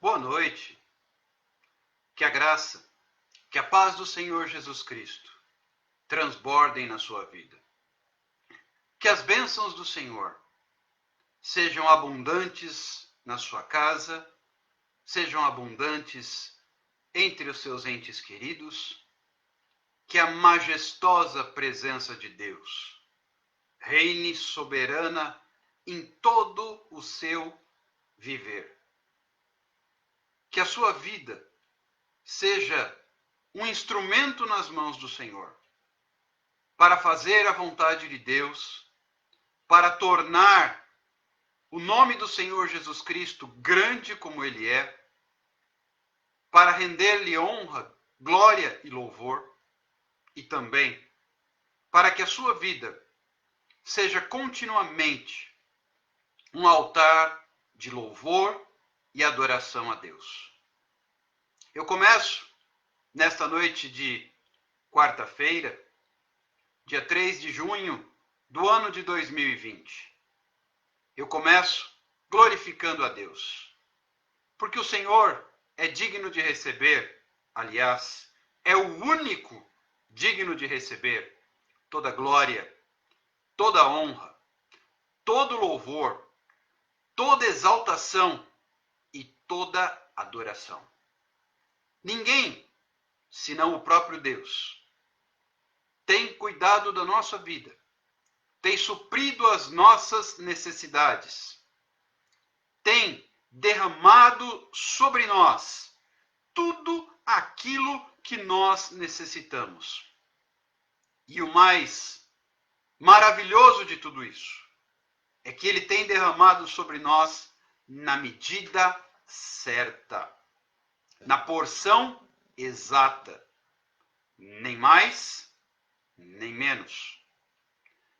Boa noite. Que a graça, que a paz do Senhor Jesus Cristo transbordem na sua vida. Que as bênçãos do Senhor sejam abundantes na sua casa, sejam abundantes entre os seus entes queridos. Que a majestosa presença de Deus reine soberana em todo o seu viver. Que a sua vida seja um instrumento nas mãos do Senhor para fazer a vontade de Deus, para tornar o nome do Senhor Jesus Cristo grande como Ele é, para render-lhe honra, glória e louvor, e também para que a sua vida seja continuamente um altar de louvor e adoração a Deus. Eu começo nesta noite de quarta-feira, dia 3 de junho do ano de 2020. Eu começo glorificando a Deus, porque o Senhor é digno de receber, aliás, é o único digno de receber toda glória, toda honra, todo louvor, toda exaltação e toda adoração. Ninguém, senão o próprio Deus, tem cuidado da nossa vida, tem suprido as nossas necessidades, tem derramado sobre nós tudo aquilo que nós necessitamos. E o mais maravilhoso de tudo isso é que Ele tem derramado sobre nós na medida certa, na porção exata, nem mais, nem menos.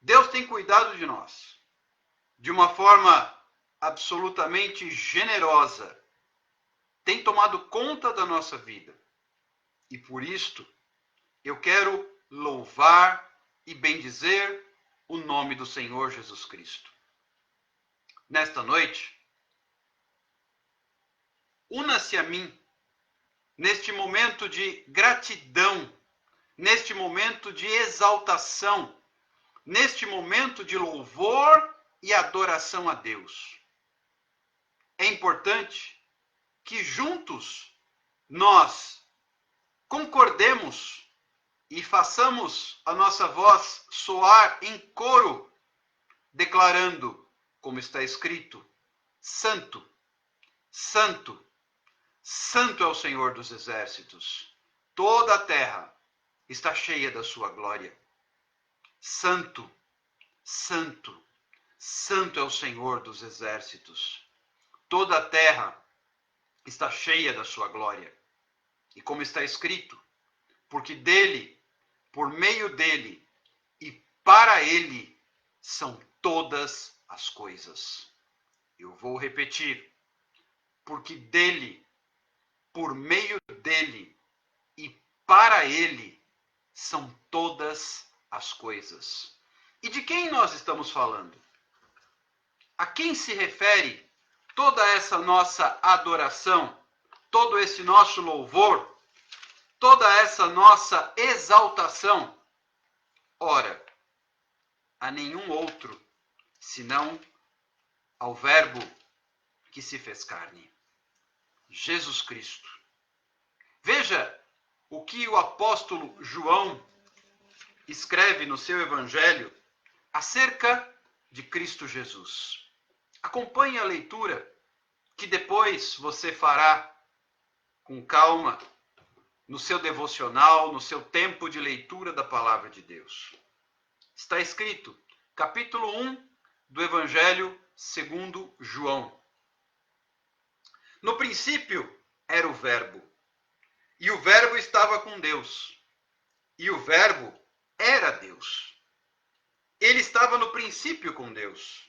Deus tem cuidado de nós de uma forma absolutamente generosa, tem tomado conta da nossa vida. E por isto, eu quero louvar e bendizer o nome do Senhor Jesus Cristo. Nesta noite, una-se a mim neste momento de gratidão, neste momento de exaltação, neste momento de louvor e adoração a Deus. É importante que juntos nós concordemos e façamos a nossa voz soar em coro, declarando, como está escrito: Santo, Santo, Santo é o Senhor dos exércitos. Toda a terra está cheia da sua glória. Santo, Santo, Santo é o Senhor dos exércitos. Toda a terra está cheia da sua glória. E como está escrito, porque dele, por meio dele e para ele são todas as coisas. Eu vou repetir. Porque dele, por meio dele e para ele são todas as coisas. E de quem nós estamos falando? A quem se refere toda essa nossa adoração, todo esse nosso louvor, toda essa nossa exaltação? Ora, a nenhum outro, senão ao Verbo que se fez carne, Jesus Cristo. Veja o que o apóstolo João escreve no seu evangelho acerca de Cristo Jesus. Acompanhe a leitura, que depois você fará com calma no seu devocional, no seu tempo de leitura da palavra de Deus. Está escrito, capítulo 1 do Evangelho segundo João. No princípio era o Verbo, e o Verbo estava com Deus, e o Verbo era Deus. Ele estava no princípio com Deus.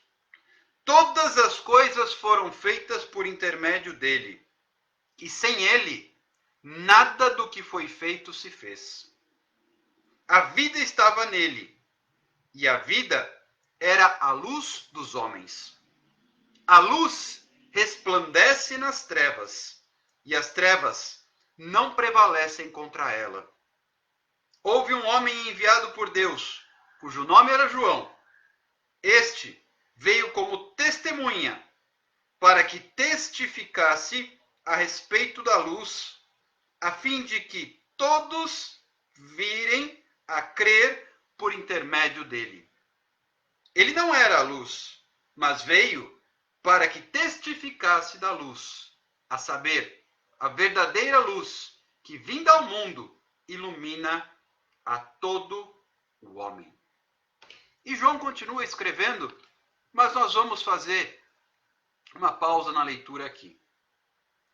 Todas as coisas foram feitas por intermédio dele, e sem ele, nada do que foi feito se fez. A vida estava nele, e a vida era a luz dos homens. A luz resplandece nas trevas, e as trevas não prevalecem contra ela. Houve um homem enviado por Deus, cujo nome era João. Este veio como testemunha, para que testificasse a respeito da luz, a fim de que todos virem a crer por intermédio dele. Ele não era a luz, mas veio para que testificasse da luz, a saber, a verdadeira luz que, vinda ao mundo, ilumina a todo o homem. E João continua escrevendo, mas nós vamos fazer uma pausa na leitura aqui.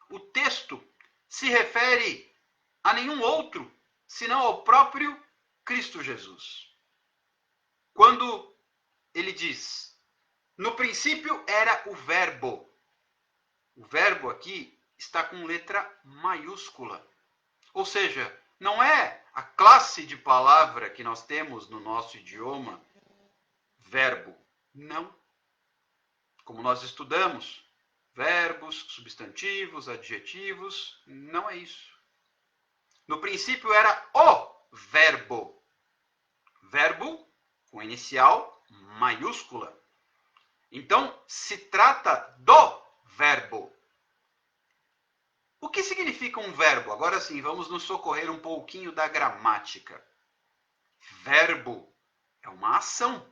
O texto se refere a nenhum outro, senão ao próprio Cristo Jesus. Quando ele diz, no princípio era o verbo. O verbo aqui está com letra maiúscula. Ou seja, não é a classe de palavra que nós temos no nosso idioma, verbo. Não. Como nós estudamos, verbos, substantivos, adjetivos, não é isso. No princípio era o verbo. Verbo com inicial maiúscula. Então, se trata do verbo. O que significa um verbo? Agora sim, vamos nos socorrer um pouquinho da gramática. Verbo é uma ação.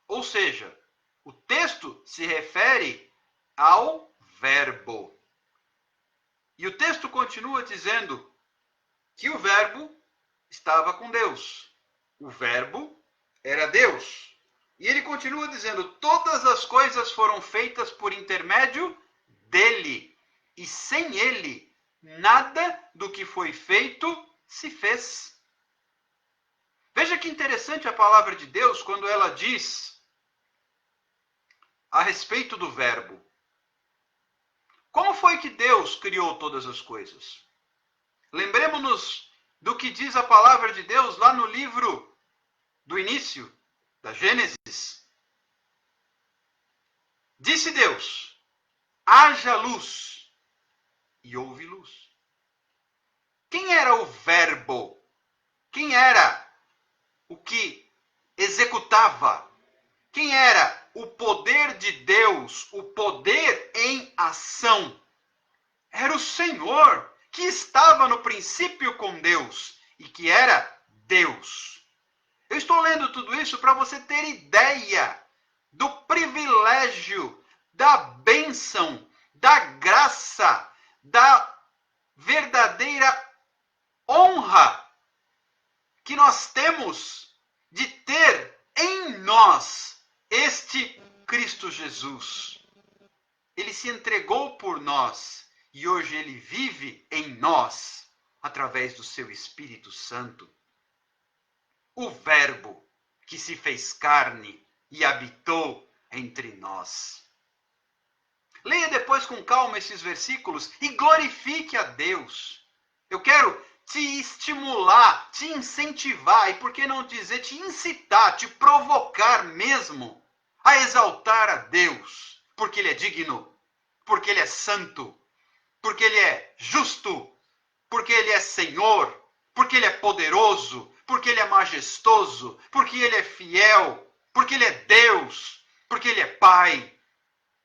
Ou seja, o texto se refere ao verbo. E o texto continua dizendo que o verbo estava com Deus. O verbo era Deus. E ele continua dizendo, todas as coisas foram feitas por intermédio dele. E sem ele, nada do que foi feito se fez. Veja que interessante a palavra de Deus quando ela diz a respeito do verbo. Como foi que Deus criou todas as coisas? Lembremos-nos do que diz a palavra de Deus lá no livro do início, da Gênesis. Disse Deus, haja luz, e houve luz. Quem era o verbo? Quem era o que executava? Quem era o poder de Deus, o poder em ação? Era o Senhor, que estava no princípio com Deus e que era Deus. Eu estou lendo tudo isso para você ter ideia do privilégio, da bênção, da graça, da verdadeira honra que nós temos de ter em nós este Cristo Jesus. Ele se entregou por nós e hoje ele vive em nós através do seu Espírito Santo. O Verbo que se fez carne e habitou entre nós. Leia depois com calma esses versículos e glorifique a Deus. Eu quero te estimular, te incentivar e, por que não dizer, te incitar, te provocar mesmo a exaltar a Deus, porque Ele é digno, porque Ele é santo, porque Ele é justo, porque Ele é Senhor, porque Ele é poderoso, porque Ele é majestoso, porque Ele é fiel, porque Ele é Deus, porque Ele é Pai,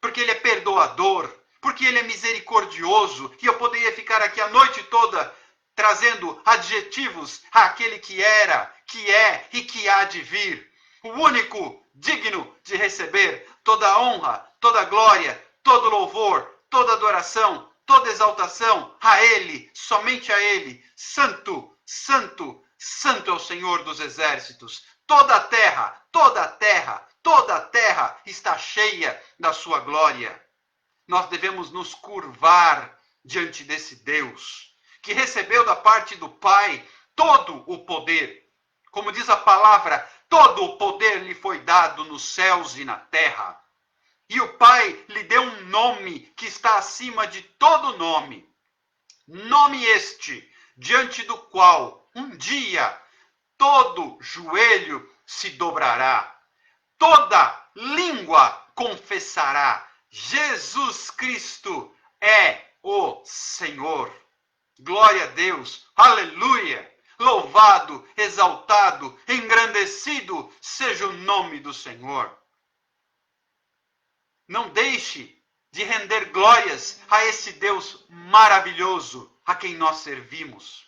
porque Ele é perdoador, porque Ele é misericordioso. E eu poderia ficar aqui a noite toda trazendo adjetivos àquele que era, que é e que há de vir. O único digno de receber toda a honra, toda a glória, todo louvor, toda adoração, toda exaltação a Ele, somente a Ele. Santo, santo, santo é o Senhor dos exércitos. Toda a terra, toda a terra, toda a terra está cheia da sua glória. Nós devemos nos curvar diante desse Deus, que recebeu da parte do Pai todo o poder. Como diz a palavra, todo o poder lhe foi dado nos céus e na terra. E o Pai lhe deu um nome que está acima de todo nome. Nome este, diante do qual um dia todo joelho se dobrará, toda língua confessará: Jesus Cristo é o Senhor. Glória a Deus. Aleluia. Louvado, exaltado, engrandecido seja o nome do Senhor. Não deixe de render glórias a esse Deus maravilhoso a quem nós servimos.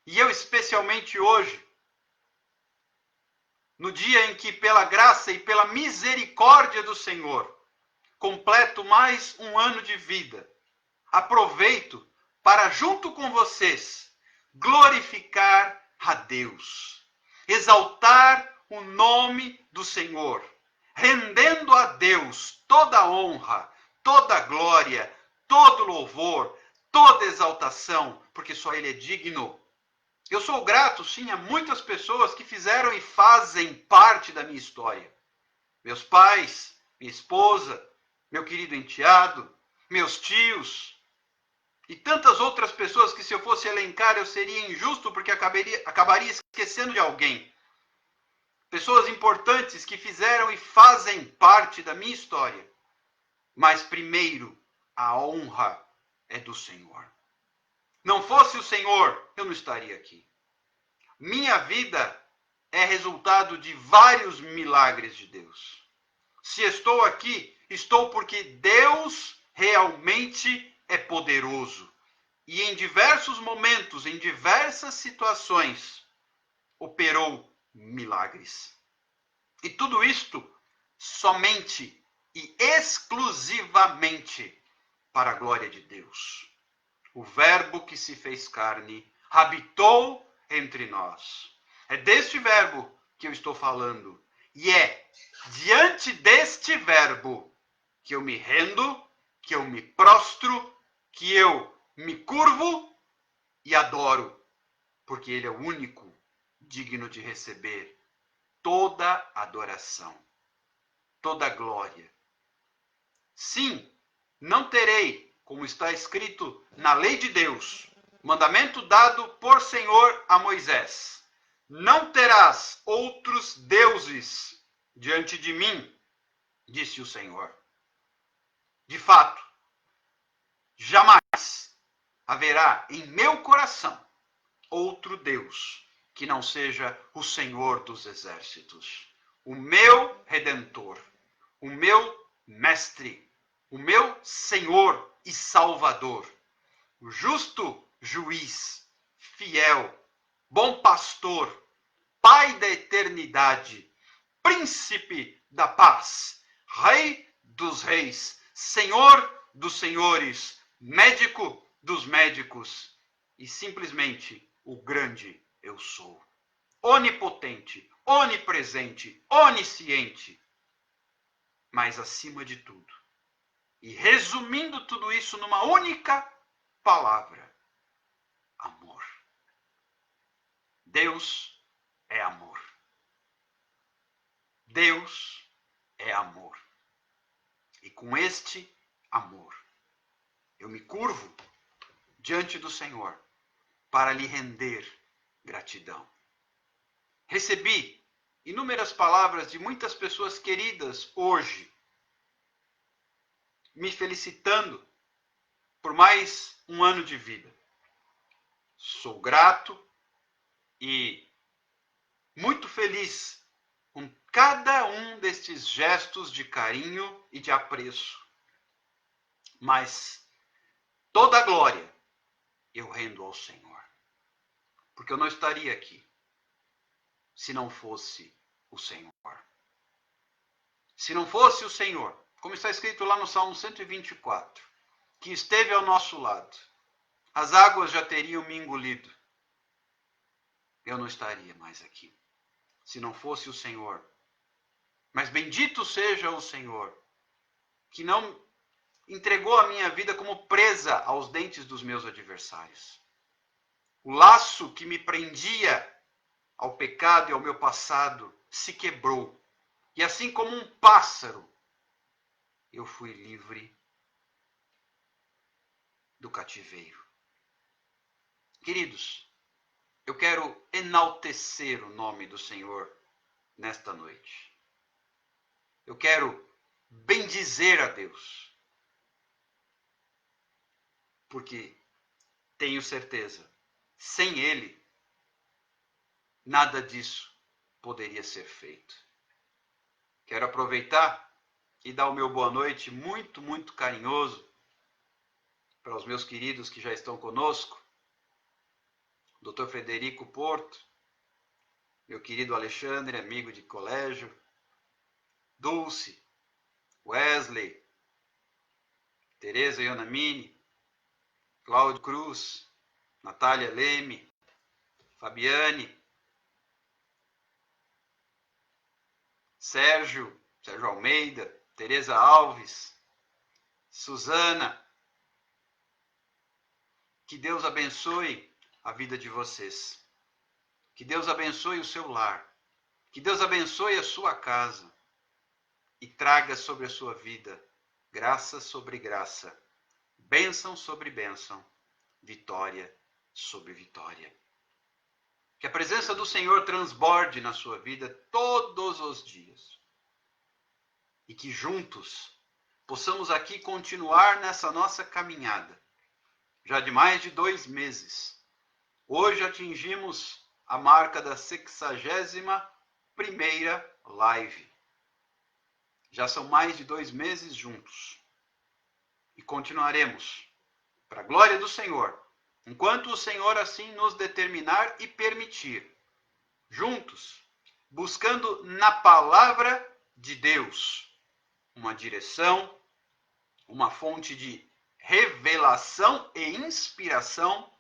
E eu especialmente hoje, no dia em que pela graça e pela misericórdia do Senhor, completo mais um ano de vida, aproveito para junto com vocês glorificar a Deus, exaltar o nome do Senhor, rendendo a Deus toda a honra, toda a glória, todo louvor, toda exaltação, porque só Ele é digno. Eu sou grato, sim, a muitas pessoas que fizeram e fazem parte da minha história. Meus pais, minha esposa, meu querido enteado, meus tios, e tantas outras pessoas que, se eu fosse elencar, eu seria injusto porque acabaria esquecendo de alguém. Pessoas importantes que fizeram e fazem parte da minha história. Mas primeiro, a honra é do Senhor. Não fosse o Senhor, eu não estaria aqui. Minha vida é resultado de vários milagres de Deus. Se estou aqui, estou porque Deus realmente é poderoso. E em diversos momentos, em diversas situações, operou milagres. E tudo isto somente e exclusivamente para a glória de Deus. O Verbo que se fez carne habitou entre nós. É deste Verbo que eu estou falando. E é diante deste Verbo que eu me rendo, que eu me prostro, que eu me curvo e adoro, porque Ele é o único digno de receber toda adoração, toda glória. Sim, não terei, como está escrito na lei de Deus, mandamento dado por Senhor a Moisés: não terás outros deuses diante de mim, disse o Senhor. De fato, jamais haverá em meu coração outro Deus que não seja o Senhor dos exércitos, o meu Redentor, o meu Mestre, o meu Senhor e Salvador, o justo juiz, fiel, bom pastor, Pai da eternidade, Príncipe da paz, Rei dos reis, Senhor dos senhores, Médico dos médicos e simplesmente o grande eu sou. Onipotente, onipresente, onisciente, mas acima de tudo. E resumindo tudo isso numa única palavra: amor. Deus é amor. Deus é amor. E com este amor, eu me curvo diante do Senhor para lhe render gratidão. Recebi inúmeras palavras de muitas pessoas queridas hoje, me felicitando por mais um ano de vida. Sou grato e muito feliz com cada um destes gestos de carinho e de apreço. Mas toda a glória eu rendo ao Senhor, porque eu não estaria aqui se não fosse o Senhor. Se não fosse o Senhor, como está escrito lá no Salmo 124, que esteve ao nosso lado, as águas já teriam me engolido. Eu não estaria mais aqui se não fosse o Senhor. Mas bendito seja o Senhor, que não entregou a minha vida como presa aos dentes dos meus adversários. O laço que me prendia ao pecado e ao meu passado se quebrou. E assim como um pássaro, eu fui livre do cativeiro. Queridos, eu quero enaltecer o nome do Senhor nesta noite. Eu quero bendizer a Deus. porque tenho certeza, sem Ele, nada disso poderia ser feito. Quero aproveitar e dar o meu boa noite muito, muito carinhoso para os meus queridos que já estão conosco, Dr. Frederico Porto, meu querido Alexandre, amigo de colégio, Dulce, Wesley, Tereza Ionamini, Cláudio Cruz, Natália Leme, Fabiane, Sérgio Almeida, Tereza Alves, Suzana. Que Deus abençoe a vida de vocês. Que Deus abençoe o seu lar. Que Deus abençoe a sua casa. E traga sobre a sua vida graça sobre graça, bênção sobre bênção, vitória sobre vitória. Que a presença do Senhor transborde na sua vida todos os dias. E que juntos possamos aqui continuar nessa nossa caminhada. Já de mais de 2 meses. Hoje atingimos a marca da 61ª live. Já são mais de 2 meses juntos. E continuaremos, para a glória do Senhor, enquanto o Senhor assim nos determinar e permitir, juntos, buscando na palavra de Deus uma direção, uma fonte de revelação e inspiração,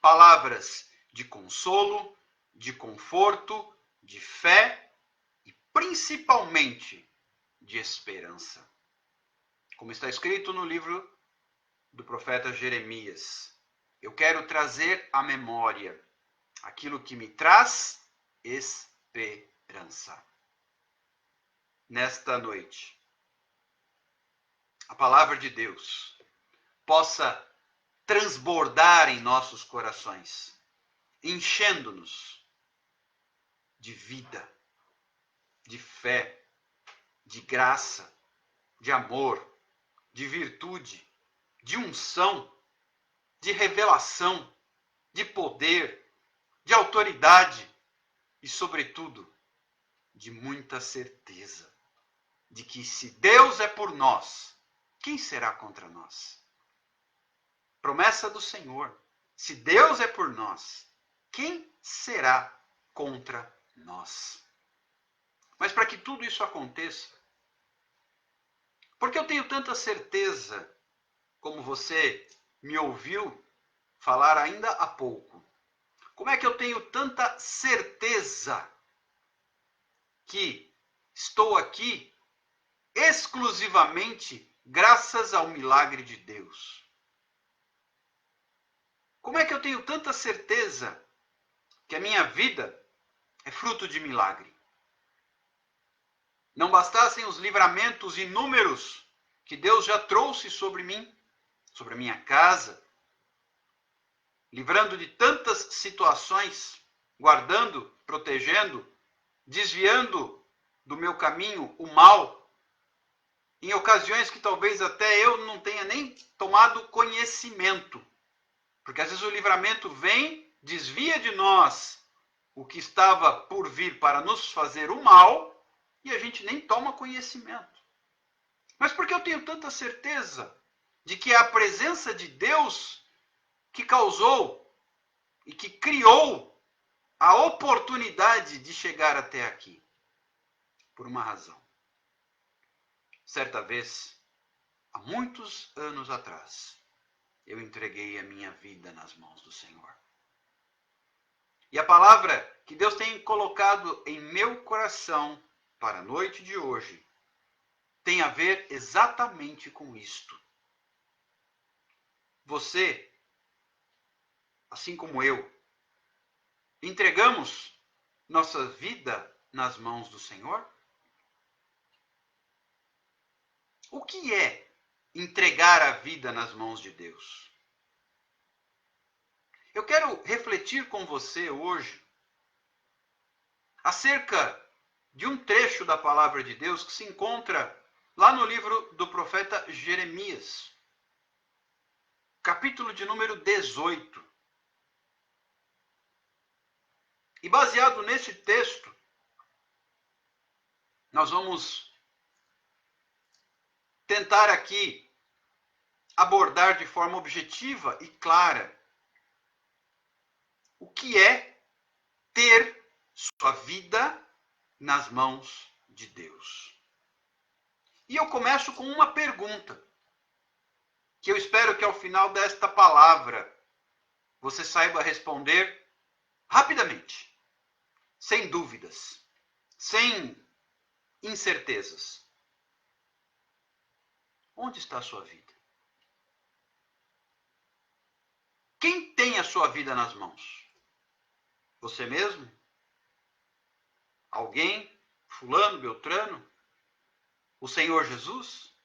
palavras de consolo, de conforto, de fé e principalmente de esperança. Como está escrito no livro do profeta Jeremias, eu quero trazer à memória aquilo que me traz esperança. Nesta noite, a palavra de Deus possa transbordar em nossos corações, enchendo-nos de vida, de fé, de graça, de amor, de virtude, de unção, de revelação, de poder, de autoridade e, sobretudo, de muita certeza de que se Deus é por nós, quem será contra nós? Promessa do Senhor. Se Deus é por nós, quem será contra nós? Mas para que tudo isso aconteça, porque eu tenho tanta certeza, como você me ouviu falar ainda há pouco, como é que eu tenho tanta certeza que estou aqui exclusivamente graças ao milagre de Deus? Como é que eu tenho tanta certeza que a minha vida é fruto de milagre? Não bastassem os livramentos inúmeros que Deus já trouxe sobre mim, sobre a minha casa, livrando de tantas situações, guardando, protegendo, desviando do meu caminho o mal, em ocasiões que talvez até eu não tenha nem tomado conhecimento. Porque às vezes o livramento vem, desvia de nós o que estava por vir para nos fazer o mal, e a gente nem toma conhecimento. Mas por que eu tenho tanta certeza de que é a presença de Deus que causou e que criou a oportunidade de chegar até aqui? Por uma razão. Certa vez, há muitos anos atrás, eu entreguei a minha vida nas mãos do Senhor. E a palavra que Deus tem colocado em meu coração para a noite de hoje tem a ver exatamente com isto. Você, assim como eu, entregamos nossa vida nas mãos do Senhor? O que é entregar a vida nas mãos de Deus? Eu quero refletir com você hoje acerca de um trecho da palavra de Deus que se encontra lá no livro do profeta Jeremias. capítulo de número 18. E baseado nesse texto, nós vamos tentar aqui abordar de forma objetiva e clara o que é ter sua vida nas mãos de Deus. E eu começo com uma pergunta, que eu espero que ao final desta palavra você saiba responder rapidamente, sem dúvidas, sem incertezas. Onde está a sua vida? Quem tem a sua vida nas mãos? Você mesmo? Alguém? Fulano, Beltrano? O Senhor Jesus?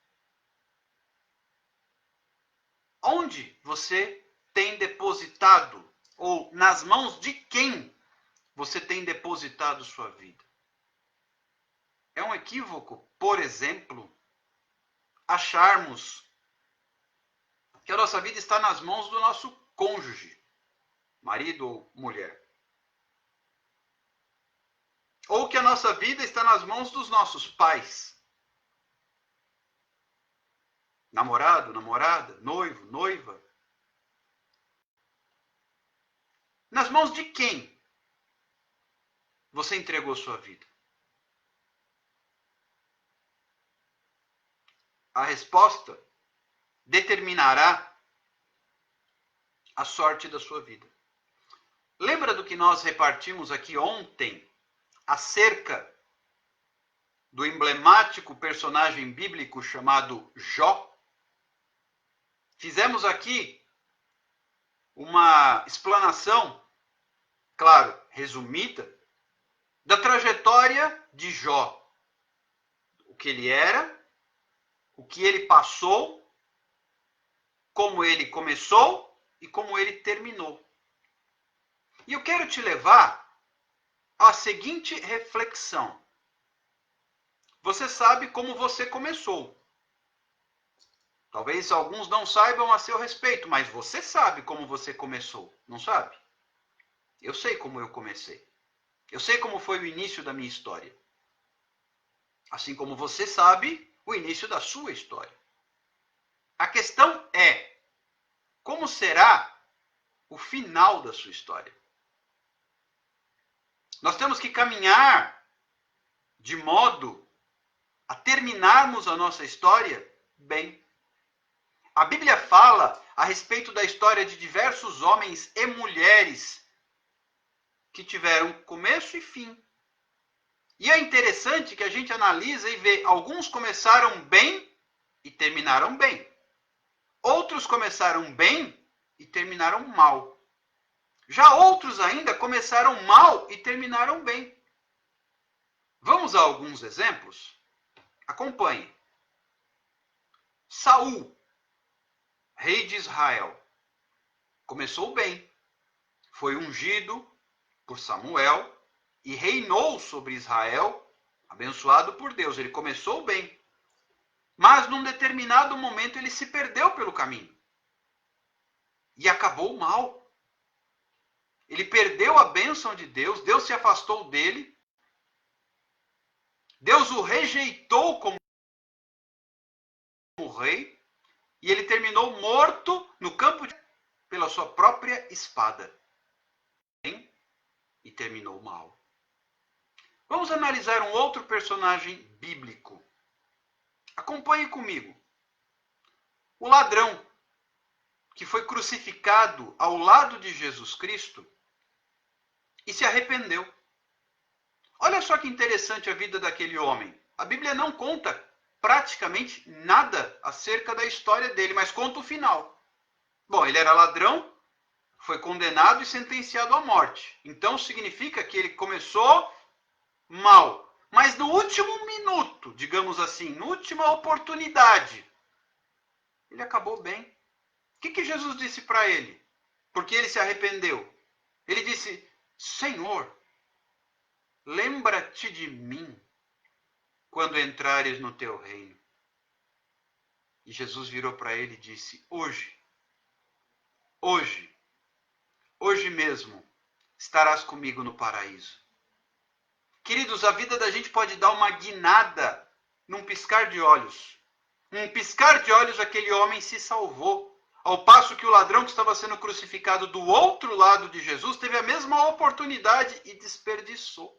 Onde você tem depositado, ou nas mãos de quem você tem depositado sua vida? É um equívoco, por exemplo, acharmos que a nossa vida está nas mãos do nosso cônjuge, marido ou mulher. Ou que a nossa vida está nas mãos dos nossos pais. Namorado, namorada, noivo, noiva. Nas mãos de quem você entregou sua vida? A resposta determinará a sorte da sua vida. Lembra do que nós repartimos aqui ontem acerca do emblemático personagem bíblico chamado Jó? Fizemos aqui uma explanação, claro, resumida, da trajetória de Jó. O que ele era, o que ele passou, como ele começou e como ele terminou. E eu quero te levar à seguinte reflexão. Você sabe como você começou. Talvez alguns não saibam a seu respeito, mas você sabe como você começou, não sabe? Eu sei como eu comecei. Eu sei como foi o início da minha história. Assim como você sabe o início da sua história. A questão é, como será o final da sua história? Nós temos que caminhar de modo a terminarmos a nossa história bem. A Bíblia fala a respeito da história de diversos homens e mulheres que tiveram começo e fim. E é interessante que a gente analisa e vê, alguns começaram bem e terminaram bem. Outros começaram bem e terminaram mal. Já outros ainda começaram mal e terminaram bem. Vamos a alguns exemplos? Acompanhe. Saul, rei de Israel, começou bem. Foi ungido por Samuel e reinou sobre Israel, abençoado por Deus. Ele começou bem. Mas num determinado momento ele se perdeu pelo caminho. E acabou mal. Ele perdeu a bênção de Deus, Deus se afastou dele. Deus o rejeitou como rei. E ele terminou morto no campo pela sua própria espada. E terminou mal. Vamos analisar um outro personagem bíblico. Acompanhe comigo. O ladrão que foi crucificado ao lado de Jesus Cristo e se arrependeu. Olha só que interessante a vida daquele homem. A Bíblia não conta praticamente nada acerca da história dele, mas conta o final. Bom, ele era ladrão, foi condenado e sentenciado à morte. Então significa que ele começou mal. Mas no último minuto, digamos assim, na última oportunidade, ele acabou bem. O que Jesus disse para ele? Porque ele se arrependeu. Ele disse, Senhor, lembra-te de mim quando entrares no teu reino. E Jesus virou para ele e disse, hoje hoje mesmo, estarás comigo no paraíso. Queridos, a vida da gente pode dar uma guinada num piscar de olhos. Um piscar de olhos, aquele homem se salvou. Ao passo que o ladrão que estava sendo crucificado do outro lado de Jesus teve a mesma oportunidade e desperdiçou.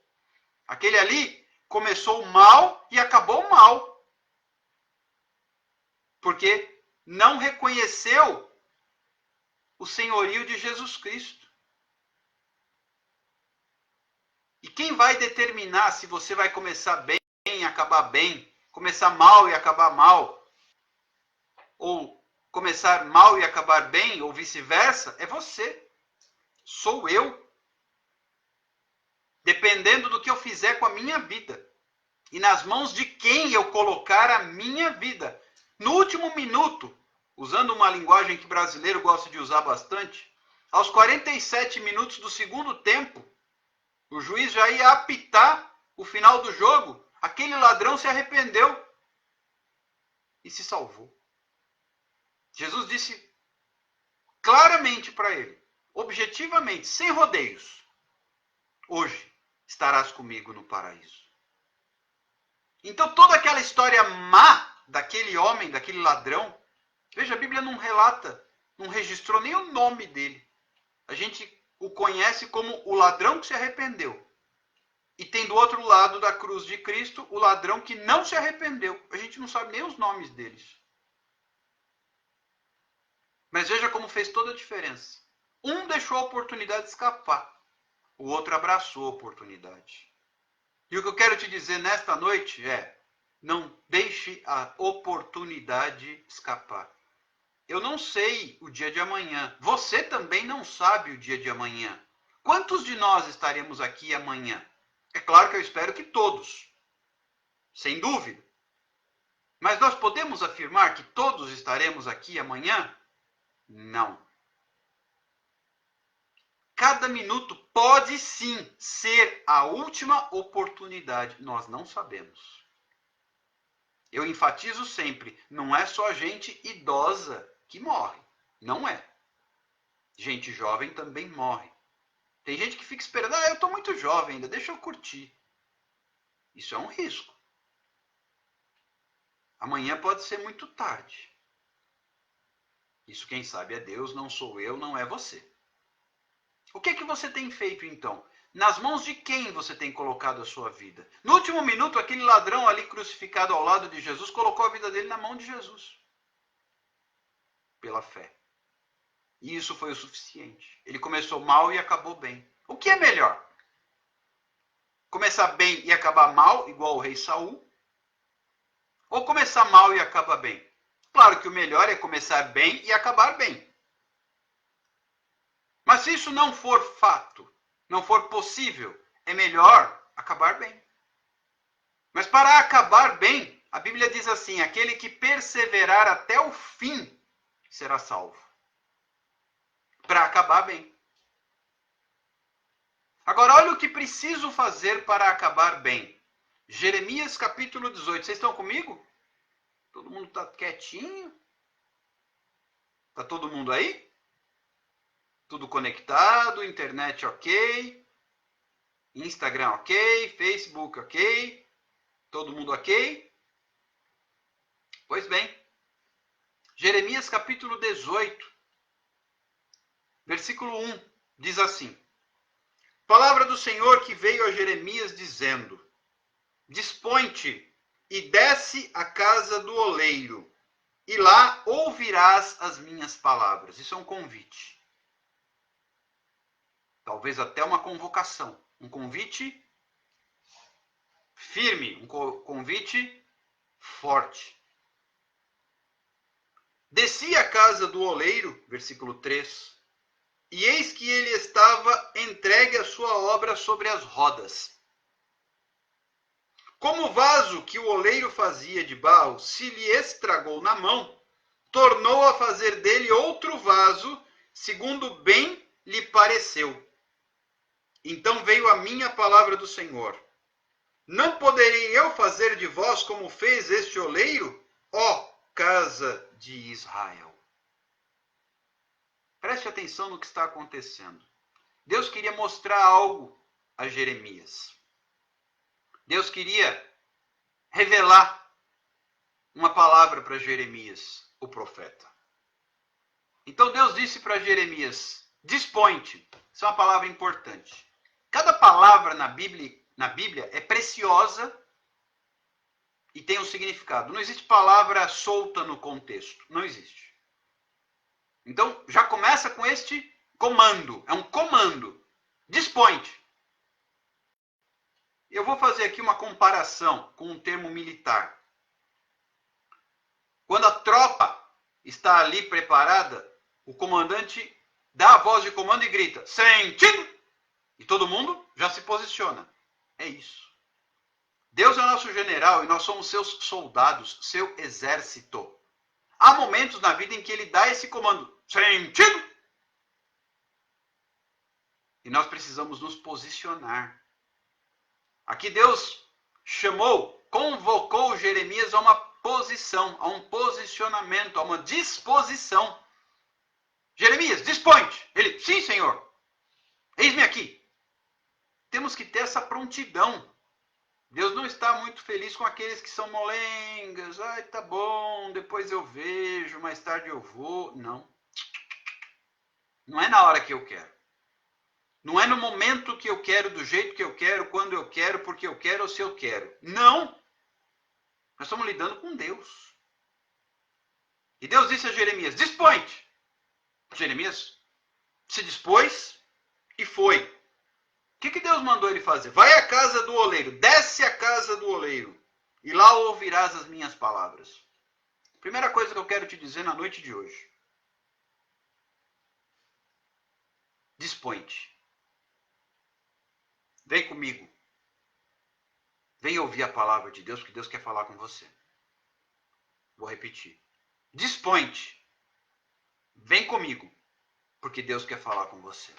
Aquele ali começou mal e acabou mal. Porque não reconheceu o senhorio de Jesus Cristo. E quem vai determinar se você vai começar bem e acabar bem, começar mal e acabar mal, ou começar mal e acabar bem, ou vice-versa, é você. Sou eu. Dependendo do que eu fizer com a minha vida. E nas mãos de quem eu colocar a minha vida. No último minuto, usando uma linguagem que brasileiro gosta de usar bastante, aos 47 minutos do segundo tempo, o juiz já ia apitar o final do jogo. Aquele ladrão se arrependeu e se salvou. Jesus disse claramente para ele, objetivamente, sem rodeios: hoje estarás comigo no paraíso. Então toda aquela história má daquele homem, daquele ladrão, veja, a Bíblia não relata, não registrou nem o nome dele. A gente o conhece como o ladrão que se arrependeu. E tem do outro lado da cruz de Cristo o ladrão que não se arrependeu. A gente não sabe nem os nomes deles. Mas veja como fez toda a diferença. Um deixou a oportunidade escapar. O outro abraçou a oportunidade. E o que eu quero te dizer nesta noite é: não deixe a oportunidade escapar. Eu não sei o dia de amanhã. Você também não sabe o dia de amanhã. Quantos de nós estaremos aqui amanhã? É claro que eu espero que todos. Sem dúvida. Mas nós podemos afirmar que todos estaremos aqui amanhã? Não. Cada minuto pode sim ser a última oportunidade. Nós não sabemos. Eu enfatizo sempre, não é só gente idosa que morre. Não é. Gente jovem também morre. Tem gente que fica esperando, eu estou muito jovem ainda, deixa eu curtir. Isso é um risco. Amanhã pode ser muito tarde. Isso quem sabe é Deus, não sou eu, não é você. O que é que você tem feito então? Nas mãos de quem você tem colocado a sua vida? No último minuto, aquele ladrão ali crucificado ao lado de Jesus colocou a vida dele na mão de Jesus. Pela fé. E isso foi o suficiente. Ele começou mal e acabou bem. O que é melhor? Começar bem e acabar mal, igual o rei Saul? Ou começar mal e acabar bem? Claro que o melhor é começar bem e acabar bem. Mas se isso não for fato, não for possível, é melhor acabar bem. Mas para acabar bem, a Bíblia diz assim: aquele que perseverar até o fim será salvo. Para acabar bem. Agora, olha o que preciso fazer para acabar bem. Jeremias capítulo 18. Vocês estão comigo? Todo mundo está quietinho? Está todo mundo aí? Tudo conectado, internet ok, Instagram ok, Facebook ok, todo mundo ok? Pois bem, Jeremias capítulo 18, versículo 1, diz assim: Palavra do Senhor que veio a Jeremias dizendo: Dispõe-te e desce à casa do oleiro, e lá ouvirás as minhas palavras. Isso é um convite. Talvez até uma convocação. Um convite firme, um convite forte. Desci à casa do oleiro, versículo 3, e eis que ele estava entregue a sua obra sobre as rodas. Como o vaso que o oleiro fazia de barro se lhe estragou na mão, tornou a fazer dele outro vaso, segundo bem lhe pareceu. Então veio a mim a palavra do Senhor: Não poderei eu fazer de vós como fez este oleiro, ó casa de Israel? Preste atenção no que está acontecendo. Deus queria mostrar algo a Jeremias. Deus queria revelar uma palavra para Jeremias, o profeta. Então Deus disse para Jeremias, dispõe-te. Isso é uma palavra importante. Cada palavra na Bíblia é preciosa e tem um significado. Não existe palavra solta no contexto. Não existe. Então já começa com este comando. É um comando. Dispõe-te. Eu vou fazer aqui uma comparação com um termo militar. Quando a tropa está ali preparada, o comandante dá a voz de comando e grita, sentido! E todo mundo já se posiciona. É isso. Deus é o nosso general e nós somos seus soldados, seu exército. Há momentos na vida em que ele dá esse comando, sentido! E nós precisamos nos posicionar. Aqui Deus convocou Jeremias a uma posição, a um posicionamento, a uma disposição. Jeremias, dispõe-te. Ele, sim, Senhor. Eis-me aqui. Temos que ter essa prontidão. Deus não está muito feliz com aqueles que são molengas. Ai, tá bom, depois eu vejo, mais tarde eu vou. Não. Não é na hora que eu quero. Não é no momento que eu quero, do jeito que eu quero, quando eu quero, porque eu quero ou se eu quero. Não. Nós estamos lidando com Deus. E Deus disse a Jeremias, dispõe-te. Jeremias se dispôs e foi. O que Deus mandou ele fazer? Vai à casa do oleiro, desce à casa do oleiro, e lá ouvirás as minhas palavras. Primeira coisa que eu quero te dizer na noite de hoje. Dispõe-te. Vem comigo. Vem ouvir a palavra de Deus, porque Deus quer falar com você. Vou repetir. Dispõe-te. Vem comigo, porque Deus quer falar com você.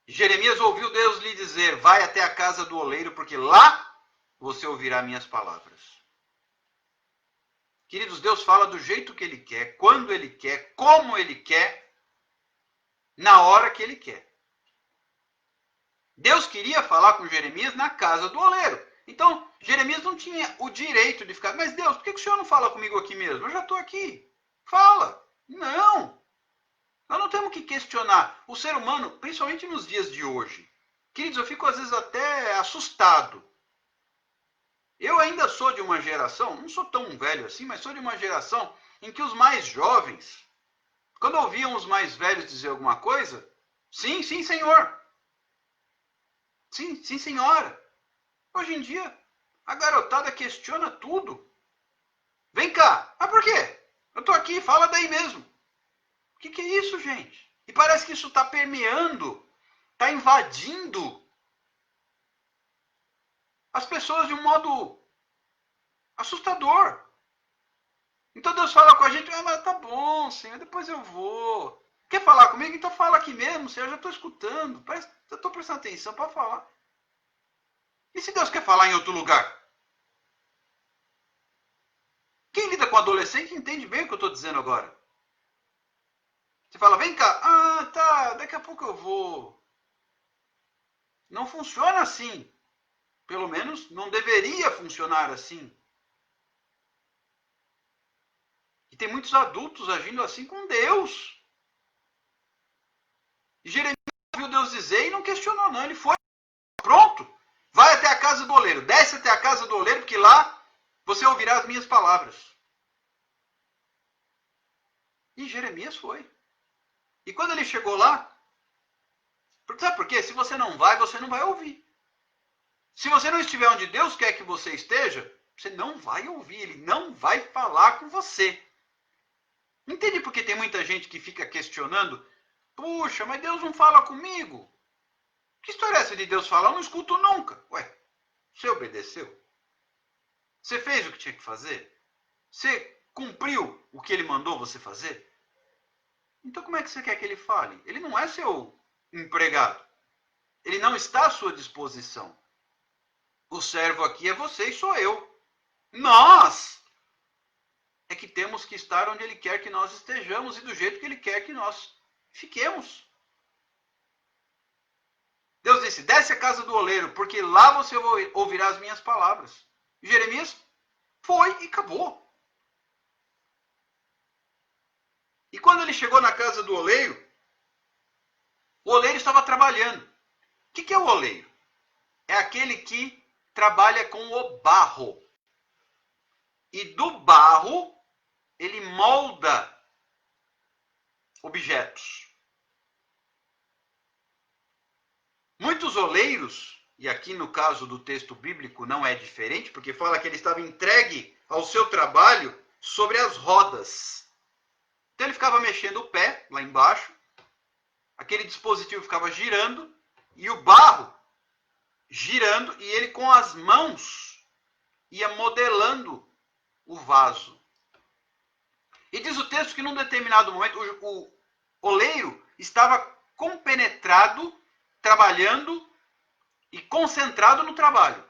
Jeremias ouviu Deus lhe dizer, vai até a casa do oleiro, porque lá você ouvirá minhas palavras. Queridos, Deus fala do jeito que Ele quer, quando Ele quer, como Ele quer, na hora que Ele quer. Deus queria falar com Jeremias na casa do oleiro. Então, Jeremias não tinha o direito de ficar, mas Deus, por que o Senhor não fala comigo aqui mesmo? Eu já estou aqui. Fala. Não. Nós não temos que questionar. O ser humano, principalmente nos dias de hoje, queridos, eu fico às vezes até assustado. Eu ainda sou de uma geração, não sou tão velho assim, mas sou de uma geração em que os mais jovens, quando ouviam os mais velhos dizer alguma coisa, sim, sim, senhor. Sim, sim, senhora. Hoje em dia, a garotada questiona tudo. Vem cá. Ah, por quê? Eu estou aqui, fala daí mesmo. O que é isso, gente? E parece que isso está permeando, está invadindo as pessoas de um modo assustador. Então Deus fala com a gente, mas tá bom, Senhor, depois eu vou. Quer falar comigo? Então fala aqui mesmo, Senhor, eu já estou escutando. Eu estou prestando atenção para falar. E se Deus quer falar em outro lugar? Quem lida com adolescente entende bem o que eu estou dizendo agora. Você fala, vem cá. Ah, tá, daqui a pouco eu vou. Não funciona assim. Pelo menos não deveria funcionar assim. E tem muitos adultos agindo assim com Deus. E Jeremias ouviu Deus dizer e não questionou não. Ele foi, pronto. Vai até a casa do oleiro. Desce até a casa do oleiro, porque lá você ouvirá as minhas palavras. E Jeremias foi. E quando ele chegou lá, sabe por quê? Se você não vai ouvir. Se você não estiver onde Deus quer que você esteja, você não vai ouvir. Ele não vai falar com você. Entende por que tem muita gente que fica questionando? Puxa, mas Deus não fala comigo. Que história é essa de Deus falar? Eu não escuto nunca. Ué, você obedeceu? Você fez o que tinha que fazer? Você cumpriu o que ele mandou você fazer? Então como é que você quer que ele fale? Ele não é seu empregado. Ele não está à sua disposição. O servo aqui é você e sou eu. Nós é que temos temos que estar onde Ele quer que nós estejamos e do jeito que Ele quer que nós fiquemos. Deus disse, desce à casa do oleiro, porque lá você ouvirá as minhas palavras. E Jeremias foi e acabou. E quando ele chegou na casa do oleiro, o oleiro estava trabalhando. O que é o oleiro? É aquele que trabalha com o barro. E do barro, ele molda objetos. Muitos oleiros, e aqui no caso do texto bíblico não é diferente, porque fala que ele estava entregue ao seu trabalho sobre as rodas. Então ele ficava mexendo o pé lá embaixo, aquele dispositivo ficava girando, e o barro girando, e ele com as mãos ia modelando o vaso. E diz o texto que num determinado momento o oleiro estava compenetrado, trabalhando e concentrado no trabalho.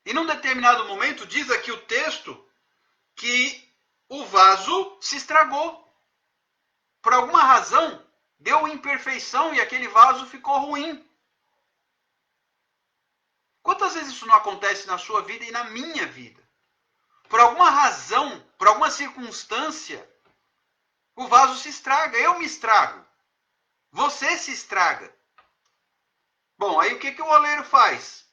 E num determinado momento diz aqui o texto que o vaso se estragou. Por alguma razão, deu imperfeição e aquele vaso ficou ruim. Quantas vezes isso não acontece na sua vida e na minha vida? Por alguma razão, por alguma circunstância, o vaso se estraga, eu me estrago. Você se estraga. Bom, aí o que o oleiro faz?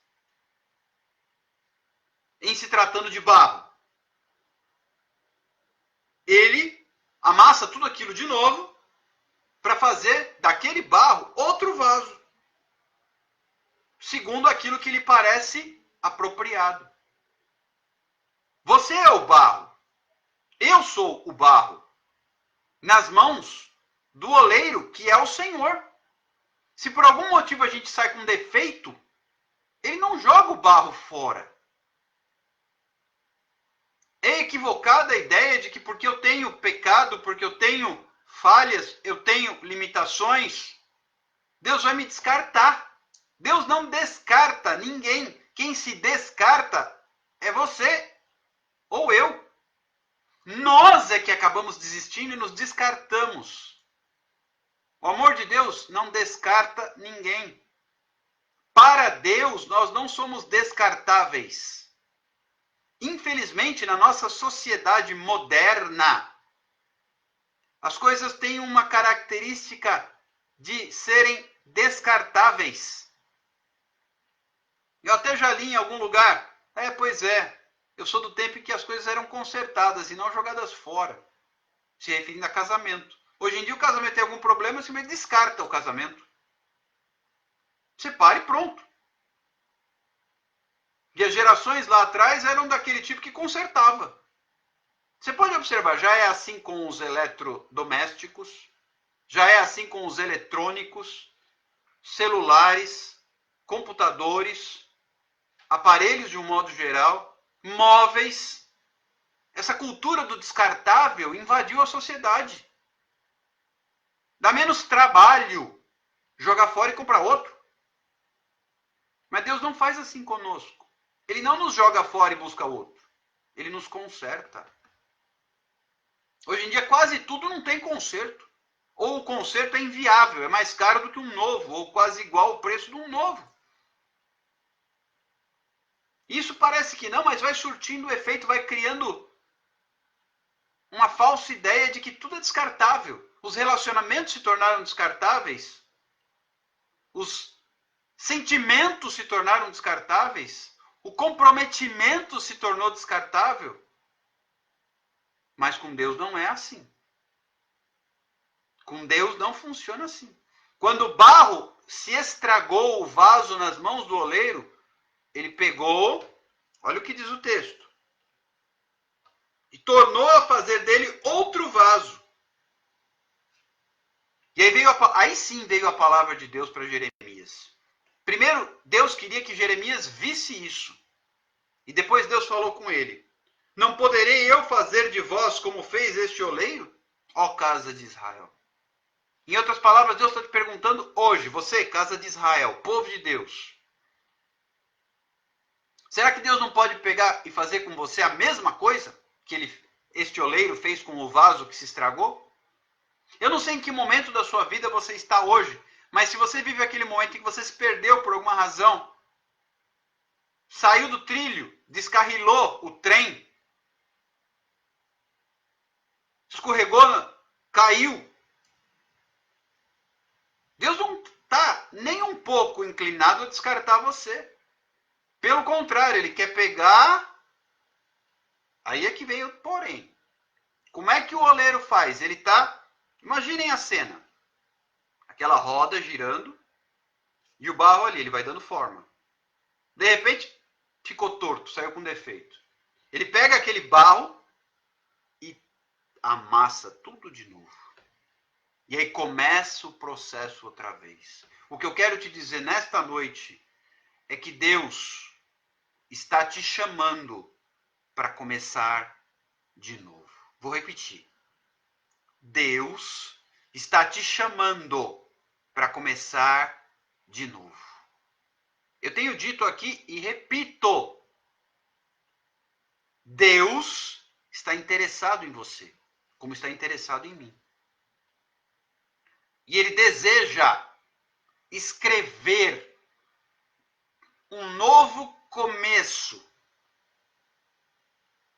Em se tratando de barro. Ele amassa tudo aquilo de novo para fazer daquele barro outro vaso. Segundo aquilo que lhe parece apropriado. Você é o barro. Eu sou o barro. Nas mãos do oleiro, que é o Senhor. Se por algum motivo a gente sai com defeito, ele não joga o barro fora. É equivocada a ideia de que porque eu tenho pecado, porque eu tenho falhas, eu tenho limitações, Deus vai me descartar. Deus não descarta ninguém. Quem se descarta é você ou eu. Nós é que acabamos desistindo e nos descartamos. O amor de Deus não descarta ninguém. Para Deus, nós não somos descartáveis. Infelizmente, na nossa sociedade moderna, as coisas têm uma característica de serem descartáveis. Eu até já li em algum lugar. Pois é. Eu sou do tempo em que as coisas eram consertadas e não jogadas fora. Se referindo a casamento. Hoje em dia o casamento tem algum problema, você me descarta o casamento. Separe e pronto. E as gerações lá atrás eram daquele tipo que consertava. Você pode observar, já é assim com os eletrodomésticos, já é assim com os eletrônicos, celulares, computadores, aparelhos de um modo geral, móveis. Essa cultura do descartável invadiu a sociedade. Dá menos trabalho jogar fora e comprar outro. Mas Deus não faz assim conosco. Ele não nos joga fora e busca outro. Ele nos conserta. Hoje em dia quase tudo não tem conserto. Ou o conserto é inviável, é mais caro do que um novo, ou quase igual ao preço de um novo. Isso parece que não, mas vai surtindo o efeito, vai criando uma falsa ideia de que tudo é descartável. Os relacionamentos se tornaram descartáveis. Os sentimentos se tornaram descartáveis. O comprometimento se tornou descartável. Mas com Deus não é assim. Com Deus não funciona assim. Quando o barro se estragou o vaso nas mãos do oleiro, ele pegou, olha o que diz o texto, e tornou a fazer dele outro vaso. E aí sim veio a palavra de Deus para Jeremias. Primeiro, Deus queria que Jeremias visse isso. E depois Deus falou com ele. Não poderei eu fazer de vós como fez este oleiro, ó casa de Israel? Em outras palavras, Deus está te perguntando hoje, você, casa de Israel, povo de Deus. Será que Deus não pode pegar e fazer com você a mesma coisa que ele este oleiro fez com o vaso que se estragou? Eu não sei em que momento da sua vida você está hoje, mas se você vive aquele momento em que você se perdeu por alguma razão, saiu do trilho, descarrilou o trem, escorregou, caiu. Deus não está nem um pouco inclinado a descartar você. Pelo contrário, ele quer pegar. Aí é que vem o porém. Como é que o oleiro faz? Ele está. Imaginem a cena. Aquela roda girando e o barro ali, ele vai dando forma. De repente, ficou torto, saiu com defeito. Ele pega aquele barro e amassa tudo de novo. E aí começa o processo outra vez. O que eu quero te dizer nesta noite é que Deus está te chamando para começar de novo. Vou repetir. Deus está te chamando para começar de novo. Eu tenho dito aqui e repito. Deus está interessado em você, como está interessado em mim. E Ele deseja escrever um novo começo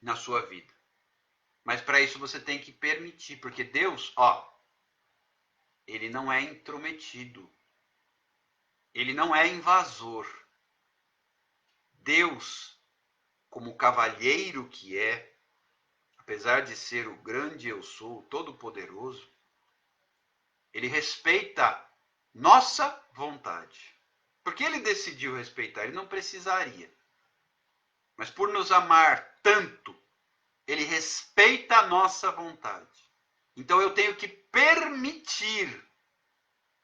na sua vida. Mas para isso você tem que permitir, porque Deus, Ele não é intrometido. Ele não é invasor. Deus, como cavalheiro que é, apesar de ser o grande eu sou, o todo-poderoso, ele respeita nossa vontade. Porque ele decidiu respeitar, ele não precisaria. Mas por nos amar tanto, ele respeita a nossa vontade. Então eu tenho que permitir,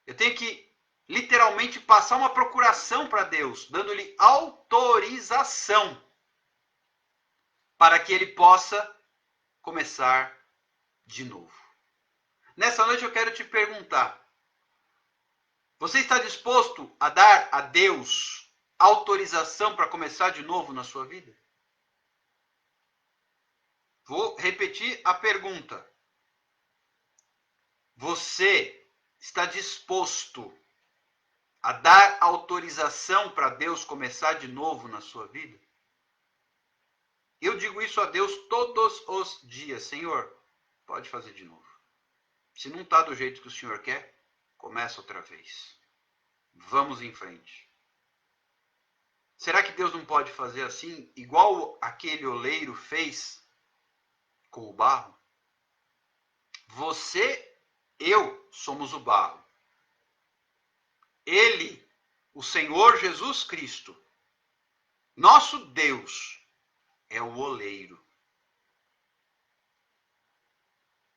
eu tenho que literalmente passar uma procuração para Deus, dando-lhe autorização para que ele possa começar de novo. Nessa noite eu quero te perguntar, você está disposto a dar a Deus autorização para começar de novo na sua vida? Vou repetir a pergunta. Você está disposto a dar autorização para Deus começar de novo na sua vida? Eu digo isso a Deus todos os dias. Senhor, pode fazer de novo. Se não está do jeito que o Senhor quer, começa outra vez. Vamos em frente. Será que Deus não pode fazer assim, igual aquele oleiro fez com o barro? Você, eu, somos o barro. Ele, o Senhor Jesus Cristo, nosso Deus, é o oleiro.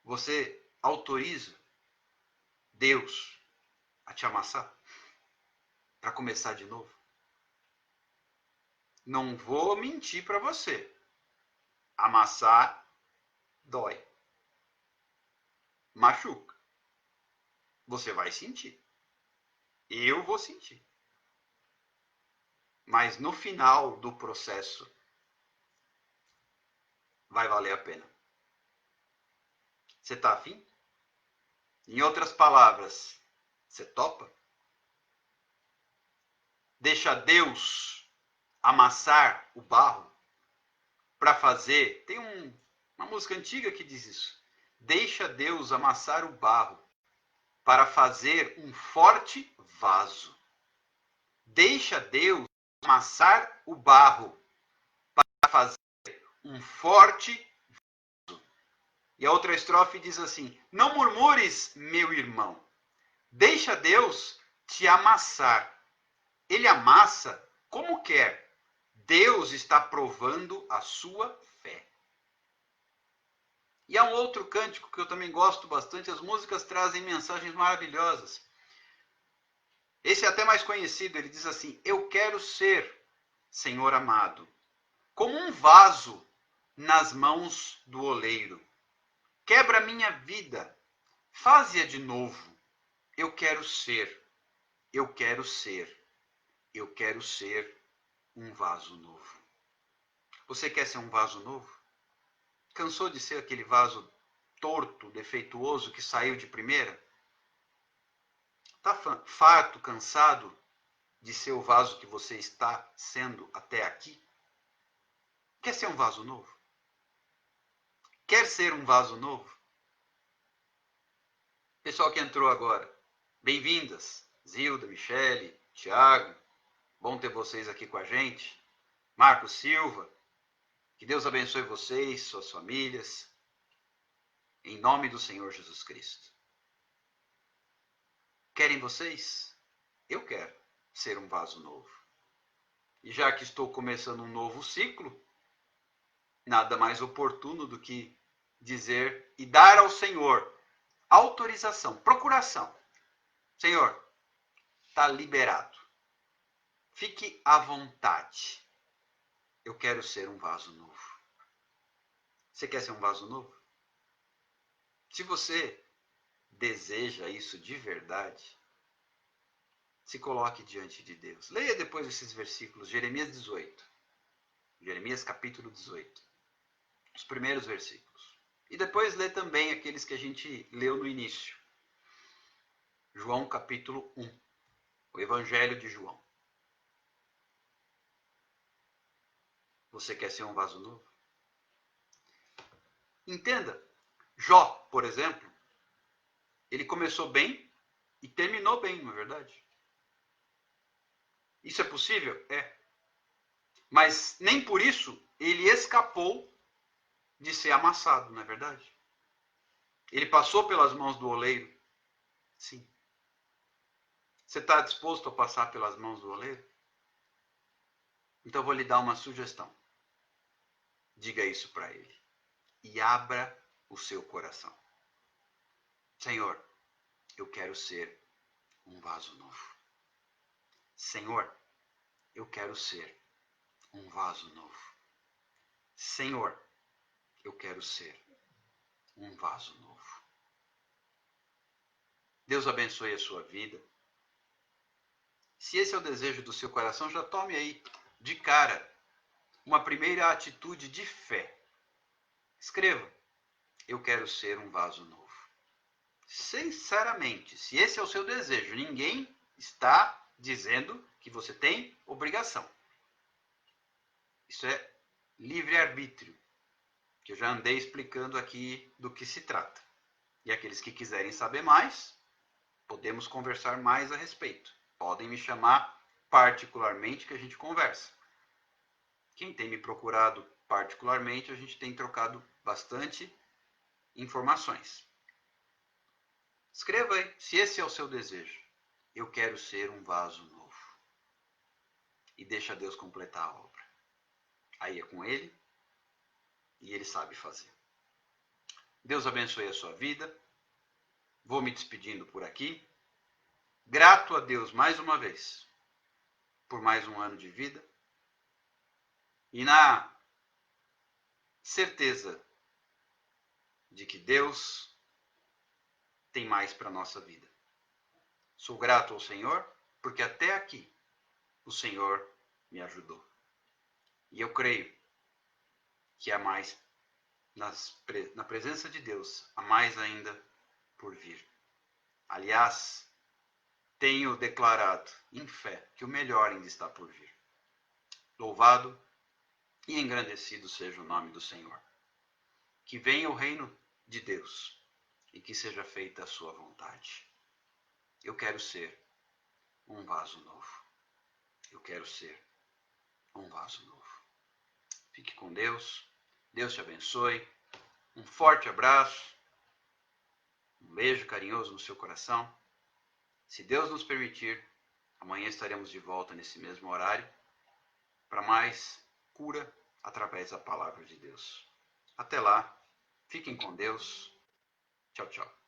Você autoriza Deus a te amassar? Para começar de novo? Não vou mentir para você. Amassar dói. Machuca. Você vai sentir. Eu vou sentir. Mas no final do processo, vai valer a pena. Você está afim? Em outras palavras, você topa? Deixa Deus amassar o barro para fazer. Tem uma música antiga que diz isso. Deixa Deus amassar o barro para fazer um forte vaso. Deixa Deus amassar o barro para fazer um forte vaso. E a outra estrofe diz assim: não murmures, meu irmão. Deixa Deus te amassar. Ele amassa como quer. Deus está provando a sua fé. E há um outro cântico que eu também gosto bastante. As músicas trazem mensagens maravilhosas. Esse é até mais conhecido. Ele diz assim: eu quero ser, Senhor amado, como um vaso nas mãos do oleiro. Quebra minha vida, faze-a de novo. Eu quero ser, eu quero ser, eu quero ser um vaso novo. Você quer ser um vaso novo? Cansou de ser aquele vaso torto, defeituoso que saiu de primeira? Está farto, cansado de ser o vaso que você está sendo até aqui? Quer ser um vaso novo? Quer ser um vaso novo? Pessoal que entrou agora, bem-vindas. Zilda, Michele, Tiago, bom ter vocês aqui com a gente. Marcos Silva, que Deus abençoe vocês, suas famílias, em nome do Senhor Jesus Cristo. Querem vocês? Eu quero ser um vaso novo. E já que estou começando um novo ciclo, nada mais oportuno do que dizer e dar ao Senhor autorização, procuração. Senhor, está liberado. Fique à vontade. Eu quero ser um vaso novo. Você quer ser um vaso novo? Se você deseja isso de verdade, se coloque diante de Deus. Leia depois esses versículos, Jeremias 18. Jeremias capítulo 18. Os primeiros versículos. E depois lê também aqueles que a gente leu no início. João capítulo 1. O Evangelho de João. Você quer ser um vaso novo? Entenda. Jó, por exemplo, ele começou bem e terminou bem, não é verdade? Isso é possível? É. Mas nem por isso ele escapou de ser amassado, não é verdade? Ele passou pelas mãos do oleiro? Sim. Você está disposto a passar pelas mãos do oleiro? Então eu vou lhe dar uma sugestão. Diga isso para ele. E abra o seu coração. Senhor, eu quero ser um vaso novo. Senhor, eu quero ser um vaso novo. Senhor, eu quero ser um vaso novo. Deus abençoe a sua vida. Se esse é o desejo do seu coração, já tome aí, de cara, uma primeira atitude de fé. Escreva: eu quero ser um vaso novo. Sinceramente, se esse é o seu desejo, ninguém está dizendo que você tem obrigação. Isso é livre-arbítrio, que eu já andei explicando aqui do que se trata. E aqueles que quiserem saber mais, podemos conversar mais a respeito. Podem me chamar particularmente que a gente conversa. Quem tem me procurado particularmente, a gente tem trocado bastante informações. Escreva aí, se esse é o seu desejo. Eu quero ser um vaso novo. E deixa Deus completar a obra. Aí é com Ele, e Ele sabe fazer. Deus abençoe a sua vida. Vou me despedindo por aqui. Grato a Deus mais uma vez por mais um ano de vida. E na certeza de que Deus tem mais para a nossa vida. Sou grato ao Senhor, porque até aqui o Senhor me ajudou. E eu creio que há mais, na presença de Deus, há mais ainda por vir. Aliás, tenho declarado em fé que o melhor ainda está por vir. Louvado e engrandecido seja o nome do Senhor. Que venha o reino de Deus e que seja feita a sua vontade. Eu quero ser um vaso novo. Eu quero ser um vaso novo. Fique com Deus. Deus te abençoe. Um forte abraço. Um beijo carinhoso no seu coração. Se Deus nos permitir, amanhã estaremos de volta nesse mesmo horário para mais cura através da palavra de Deus. Até lá. Fiquem com Deus. Tchau, tchau.